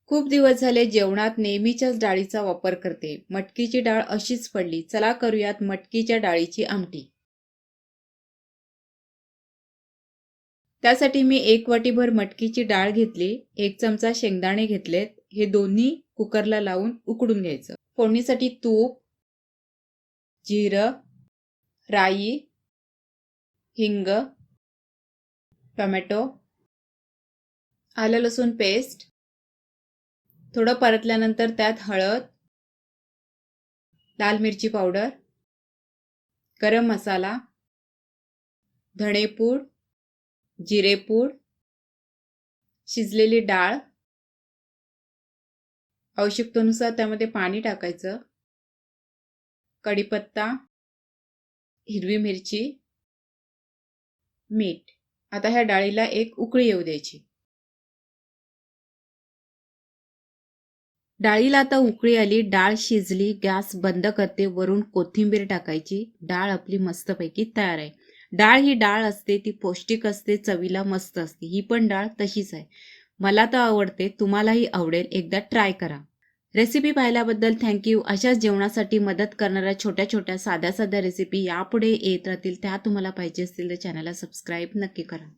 खूप दिवस झाले जेवणात नेहमीच्याच डाळीचा वापर करते. मटकीची डाळ अशीच पडली. चला करूयात मटकीच्या डाळीची आमटी. त्यासाठी मी 1 वाटीभर मटकीची डाळ घेतली. 1 चमचा शेंगदाणे घेतलेत. हे दोन्ही कुकरला लावून उकडून घ्यायचं. फोडणीसाठी तूप, जिरं, राई, हिंग, टोमॅटो, आलं लसूण पेस्ट. थोडं परतल्यानंतर त्यात हळद, लाल मिरची पावडर, गरम मसाला, धणेपूड, जिरेपूड, शिजलेली डाळ, आवश्यकतेनुसार त्यामध्ये पाणी टाकायचं, कढीपत्ता, हिरवी मिरची, मीठ. आता ह्या डाळीला एक उकळी येऊ द्यायची. डाळीला आता उकळी आली, डाळ शिजली. गॅस बंद करते. वरून कोथिंबीर टाकायची. डाळ आपली मस्तपैकी तयार आहे. डाळ ही डाळ असते, ती पौष्टिक असते, चवीला मस्त असते. ही पण डाळ तशीच आहे. मला तर आवडते, तुम्हालाही आवडेल. एकदा ट्राय करा. रेसिपी पाहिल्याबद्दल थँक्यू. अशाच जेवणासाठी मदत करणाऱ्या छोट्या छोट्या साध्या साध्या रेसिपी यापुढे येत राहतील. त्या तुम्हाला पाहिजे असतील तर चॅनलला सबस्क्राईब नक्की करा.